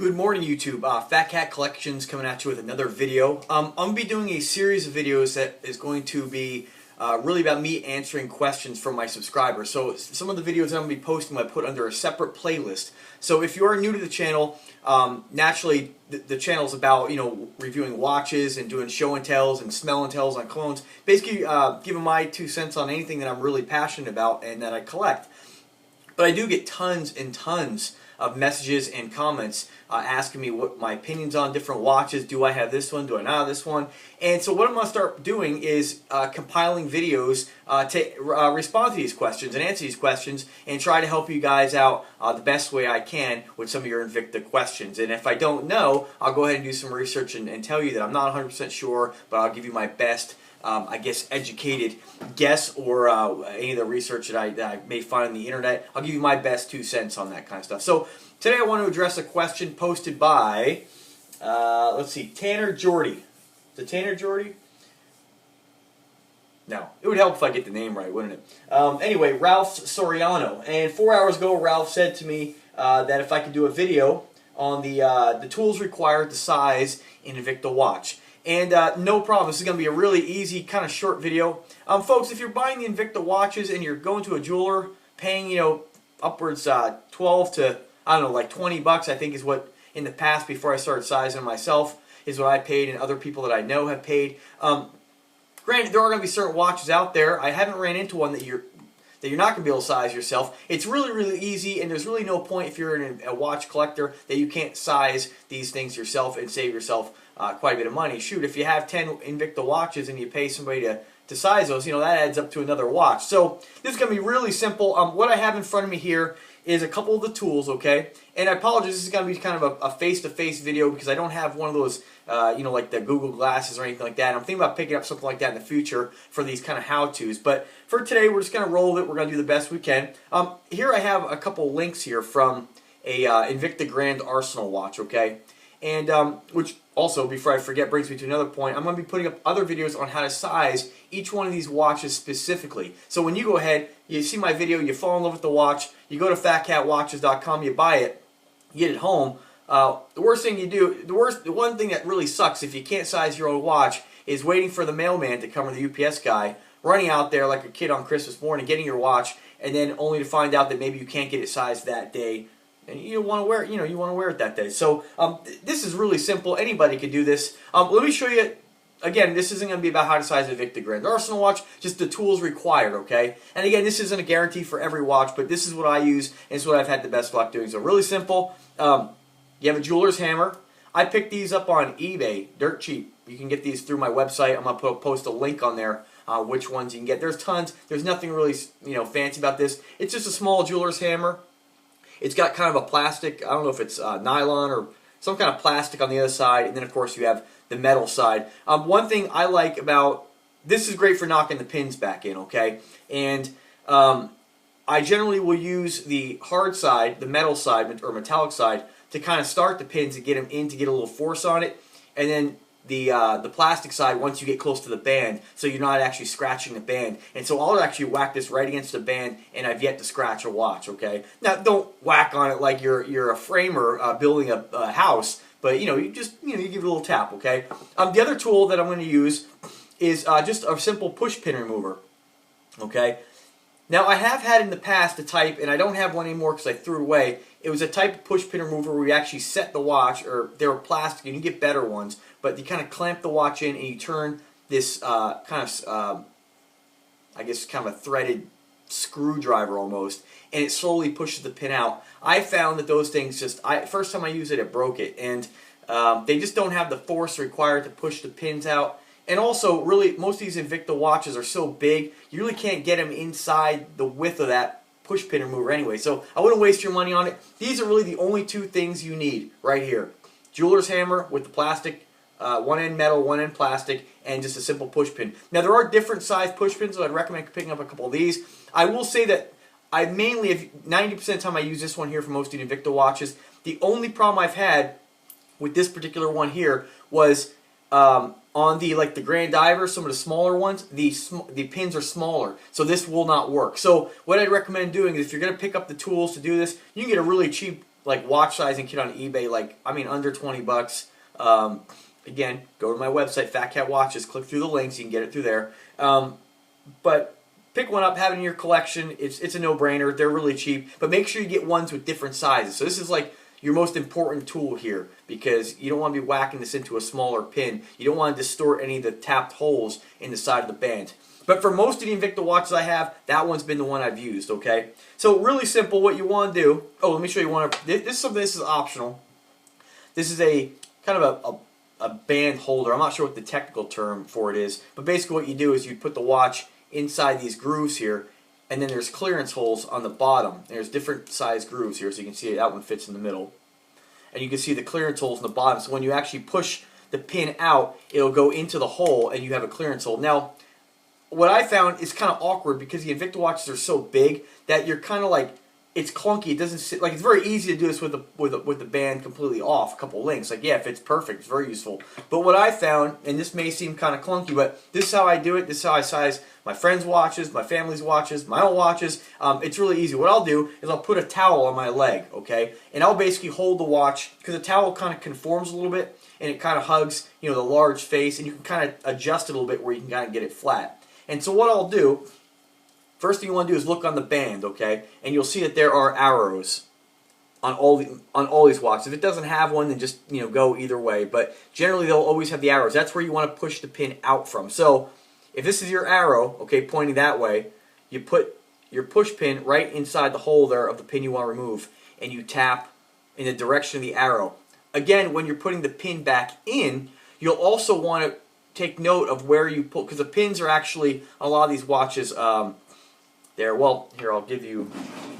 Good morning, YouTube. Fat Cat Collections coming at you with another video. I'm going to be doing a series of videos that is going to be really about me answering questions from my subscribers. So some of the videos that I'm going to be posting I put under a separate playlist. So if you are new to the channel, naturally the channel is about reviewing watches and doing show and tells and smell and tells on clones. Basically giving my 2 cents on anything that I'm really passionate about and that I collect. But I do get tons and tons of messages and comments asking me what my opinions on different watches. Do I have this one? Do I not have this one? And so what I'm going to start doing is compiling videos to respond to these questions and answer these questions and try to help you guys out the best way I can with some of your Invicta questions. And if I don't know, I'll go ahead and do some research and tell you that I'm not 100% sure, but I'll give you my best I guess educated guess or any of the research that I may find on the internet. I'll give you my best 2 cents on that kind of stuff. So today I want to address a question posted by, let's see, Tanner Jordy. Is it Tanner Jordy? No. It would help if I get the name right, wouldn't it? Anyway, Ralph Soriano. And 4 hours ago, Ralph said to me that if I could do a video on the tools required to size an Invicta watch. And no problem, this is going to be a really easy, kind of short video. Folks, if you're buying the Invicta watches and you're going to a jeweler, paying, upwards 12 to, I don't know, like 20 bucks, I think is what, in the past, before I started sizing myself, is what I paid and other people that I know have paid. Granted, there are going to be certain watches out there. I haven't ran into one that you're not going to be able to size yourself. It's really, really easy, and there's really no point if you're a watch collector that you can't size these things yourself and save yourself quite a bit of money. Shoot, if you have 10 Invicta watches and you pay somebody to size those, that adds up to another watch. So this is going to be really simple. What I have in front of me here is a couple of the tools, okay? And I apologize, this is going to be kind of a face-to-face video because I don't have one of those, like the Google glasses or anything like that. I'm thinking about picking up something like that in the future for these kind of how-tos. But for today, we're just going to roll with it. We're going to do the best we can. Here I have a couple links here from a Invicta Grand Arsenal watch, okay? And which also, before I forget, brings me to another point. I'm going to be putting up other videos on how to size each one of these watches specifically. So when you go ahead, you see my video, you fall in love with the watch, you go to PHATKATWatches.com, you buy it, you get it home. The worst thing you do, the one thing that really sucks if you can't size your own watch is waiting for the mailman to come or the UPS guy, running out there like a kid on Christmas morning, getting your watch, and then only to find out that maybe you can't get it sized that day. And you want to wear it, you want to wear it that day. So this is really simple. Anybody can do this. Let me show you. Again, this isn't going to be about how to size a Invicta Grand Arsenal watch. Just the tools required, okay? And again, this isn't a guarantee for every watch, but this is what I use, and it's what I've had the best luck doing. So really simple. You have a jeweler's hammer. I picked these up on eBay, dirt cheap. You can get these through my website. I'm going to post a link on there. Which ones you can get. There's tons. There's nothing really fancy about this. It's just a small jeweler's hammer. It's got kind of a plastic, I don't know if it's nylon or some kind of plastic on the other side, and then of course you have the metal side. One thing I like about, this is great for knocking the pins back in, okay? And I generally will use the hard side, the metal side, or metallic side, to kind of start the pins and get them in to get a little force on it, and then the plastic side once you get close to the band, so you're not actually scratching the band. And so I'll actually whack this right against the band, and I've yet to scratch a watch, okay? Now, don't whack on it like you're a framer building a house, but you just you give it a little tap, okay? The other tool that I'm going to use is just a simple push pin remover, okay? Now, I have had in the past a type, and I don't have one anymore because I threw it away. It was a type of push pin remover where you actually set the watch, or they were plastic, and you get better ones, but you kind of clamp the watch in and you turn this I guess kind of a threaded screwdriver almost, and it slowly pushes the pin out. I found that those things first time I used it, it broke it, and they just don't have the force required to push the pins out. And also, really, most of these Invicta watches are so big, you really can't get them inside the width of that push pin remover anyway. So I wouldn't waste your money on it. These are really the only two things you need right here. Jeweler's hammer with the plastic, one end metal, one end plastic, and just a simple push pin. Now, there are different size push pins, so I'd recommend picking up a couple of these. I will say that I mainly, 90% of the time I use this one here for most of the Invicta watches. The only problem I've had with this particular one here was on the Grand Diver, some of the smaller ones, the pins are smaller, so this will not work. So what I'd recommend doing is if you're going to pick up the tools to do this, you can get a really cheap like watch sizing kit on eBay, like I mean under 20 bucks. Again, go to my website, Fat Cat Watches. Click through the links, you can get it through there. But pick one up, have it in your collection. It's a no-brainer. They're really cheap, but make sure you get ones with different sizes. So this is like your most important tool here, because you don't want to be whacking this into a smaller pin. You don't want to distort any of the tapped holes in the side of the band. But for most of the Invicta watches I have, that one's been the one I've used, okay? So really simple, what you want to do, let me show you one. This is optional. This is a kind of a band holder. I'm not sure what the technical term for it is, but basically what you do is you put the watch inside these grooves here, and then there's clearance holes on the bottom. There's different size grooves here, so you can see that one fits in the middle. And you can see the clearance holes in the bottom, so when you actually push the pin out, it'll go into the hole and you have a clearance hole. Now, what I found is kind of awkward because the Invicta watches are so big that you're kind of like, it's clunky. It doesn't sit, like, it's very easy to do this with the band completely off, a couple links. Like, yeah, if it's perfect, it's very useful. But what I found, and this may seem kind of clunky, but this is how I do it. This is how I size my friends' watches, my family's watches, my own watches. It's really easy. What I'll do is I'll put a towel on my leg, okay? And I'll basically hold the watch, because the towel kind of conforms a little bit, and it kind of hugs, you know, the large face, and you can kind of adjust it a little bit where you can kind of get it flat. And so what I'll do, first thing you want to do is look on the band, okay? And you'll see that there are arrows on all these watches. If it doesn't have one, then just, you know, go either way. But generally, they'll always have the arrows. That's where you want to push the pin out from. So if this is your arrow, okay, pointing that way, you put your push pin right inside the hole there of the pin you want to remove, and you tap in the direction of the arrow. Again, when you're putting the pin back in, you'll also want to take note of where you pull, because the pins are actually, a lot of these watches, there. Well, here, I'll give you,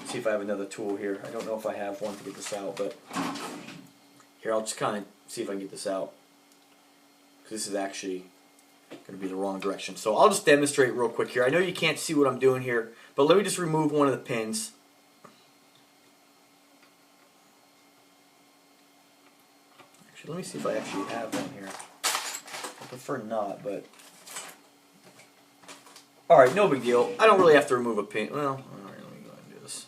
see if I have another tool here. I don't know if I have one to get this out, but here, I'll just kind of see if I can get this out, because this is actually going to be the wrong direction. So I'll just demonstrate real quick here. I know you can't see what I'm doing here, but let me just remove one of the pins. Actually, let me see if I actually have one here. I prefer not, but alright, no big deal. I don't really have to remove a pin. Well, alright, let me go ahead and do this.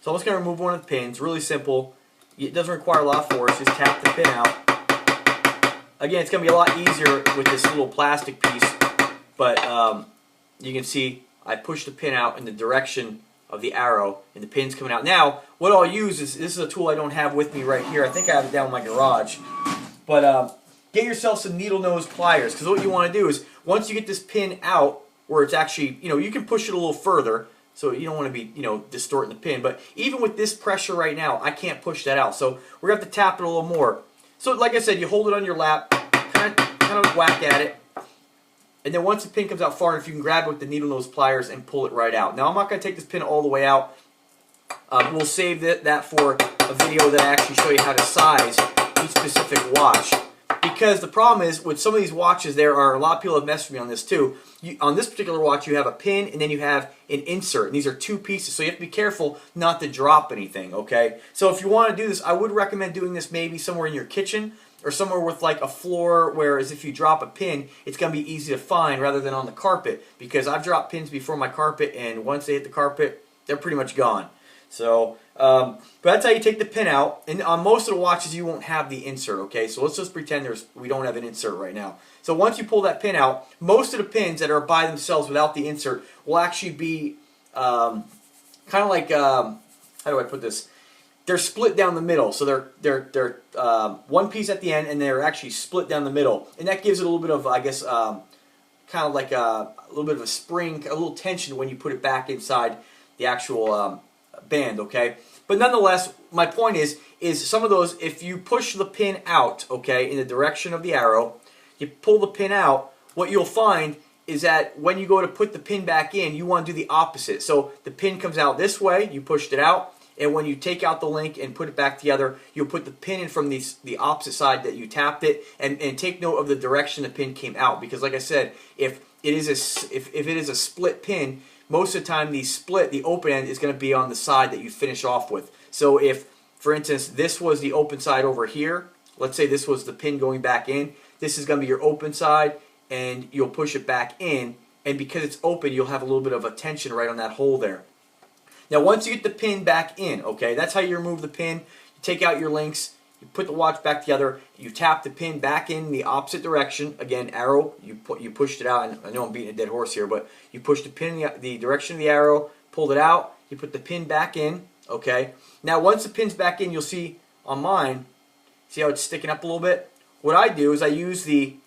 So I'm just going to remove one of the pins. Really simple. It doesn't require a lot of force. Just tap the pin out. Again, it's going to be a lot easier with this little plastic piece, but you can see I push the pin out in the direction of the arrow, and the pin's coming out. Now, what I'll use is, this is a tool I don't have with me right here. I think I have it down in my garage. But get yourself some Needlenose Pliers, because what you want to do is, once you get this pin out, where it's actually, you know, you can push it a little further, so you don't want to be, you know, distorting the pin. But even with this pressure right now, I can't push that out. So we're going to have to tap it a little more. So like I said, you hold it on your lap, kind of whack at it, and then once the pin comes out far enough, you can grab it with the Needlenose Pliers and pull it right out. Now, I'm not going to take this pin all the way out. We'll save that for a video that I actually show you how to size each specific watch. Because the problem is, with some of these watches, there are a lot of people have messed with me on this too. On this particular watch, you have a pin and then you have an insert. And these are two pieces, so you have to be careful not to drop anything, okay? So if you want to do this, I would recommend doing this maybe somewhere in your kitchen or somewhere with like a floor, whereas if you drop a pin, it's going to be easy to find rather than on the carpet. Because I've dropped pins before my carpet, and once they hit the carpet, they're pretty much gone. So, but that's how you take the pin out. And on most of the watches, you won't have the insert, okay? So let's just pretend we don't have an insert right now. So once you pull that pin out, most of the pins that are by themselves without the insert will actually be kind of like, how do I put this? They're split down the middle. So they're one piece at the end, and they're actually split down the middle. And that gives it a little bit of, I guess, kind of like a little bit of a spring, a little tension when you put it back inside the actual band, okay? But nonetheless, my point is some of those, if you push the pin out, okay, in the direction of the arrow, you pull the pin out, what you'll find is that when you go to put the pin back in, you want to do the opposite. So the pin comes out this way, you pushed it out, and when you take out the link and put it back together, you'll put the pin in from the opposite side that you tapped it, and take note of the direction the pin came out. Because like I said, if it is a split pin, most of the time the open end is going to be on the side that you finish off with. So if, for instance, this was the open side over here, let's say this was the pin going back in, this is going to be your open side, and you'll push it back in, and because it's open, you'll have a little bit of a tension right on that hole there. Now once you get the pin back in, okay, that's how you remove the pin. You take out your links, you put the watch back together, you tap the pin back in the opposite direction. Again, arrow, you pushed it out. I know I'm beating a dead horse here, but you push the pin in the direction of the arrow, pulled it out, you put the pin back in, okay? Now once the pin's back in, you'll see on mine, see how it's sticking up a little bit? What I do is I use the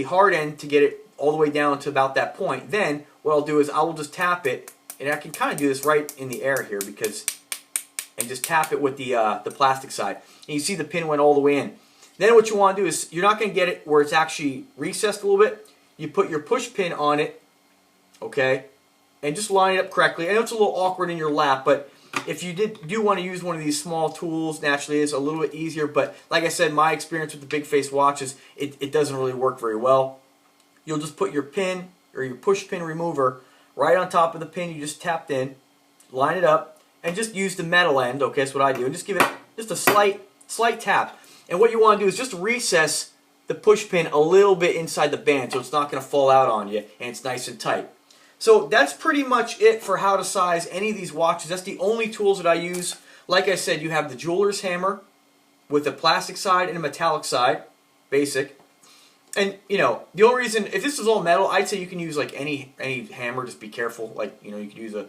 hard end to get it all the way down to about that point. Then what I'll do is I will just tap it, and I can kind of do this right in the air here and just tap it with the plastic side. And you see the pin went all the way in. Then what you want to do is, you're not going to get it where it's actually recessed a little bit. You put your push pin on it, okay, and just line it up correctly. I know it's a little awkward in your lap, but if you do want to use one of these small tools, naturally it's a little bit easier. But like I said, my experience with the big face watches, it doesn't really work very well. You'll just put your pin or your push pin remover right on top of the pin you just tapped in, line it up, and just use the metal end, okay, that's what I do, and just give it just a slight tap. And what you want to do is just recess the push pin a little bit inside the band so it's not going to fall out on you and it's nice and tight. So that's pretty much it for how to size any of these watches. That's the only tools that I use. Like I said, you have the jeweler's hammer with a plastic side and a metallic side, basic. And, you know, the only reason, if this is all metal, I'd say you can use like any hammer. Just be careful. Like, you know, you could use a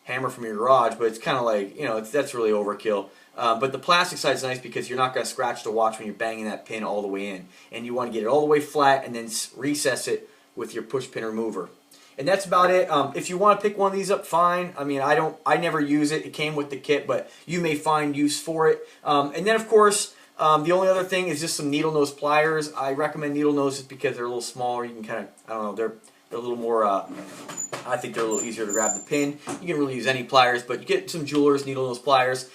hammer from your garage, but it's kind of like, you know, that's really overkill. But the plastic side is nice because you're not going to scratch the watch when you're banging that pin all the way in. And you want to get it all the way flat and then recess it with your push pin remover. And that's about it. If you want to pick one of these up, fine. I mean, I never use it. It came with the kit, but you may find use for it. And then, of course, the only other thing is just some Needlenose pliers. I recommend Needlenose just because they're a little smaller. You can kind of, I don't know, they're a little more, I think they're a little easier to grab the pin. You can really use any pliers, but you get some jewelers, Needlenose pliers.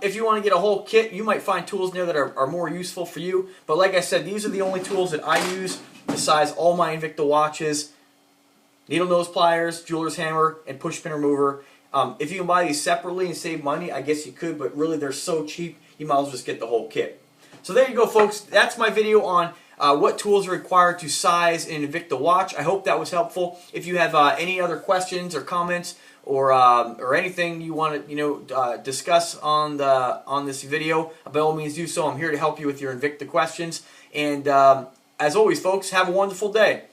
If you want to get a whole kit, you might find tools in there that are more useful for you. But like I said, these are the only tools that I use to size all my Invicta watches. Needlenose pliers, jeweler's hammer, and push pin remover. If you can buy these separately and save money, I guess you could, but really they're so cheap, you might as well just get the whole kit. So there you go, folks. That's my video on what tools are required to size an Invicta watch. I hope that was helpful. If you have any other questions or comments or anything you want to discuss on this video, by all means do so. I'm here to help you with your Invicta questions. And as always, folks, have a wonderful day.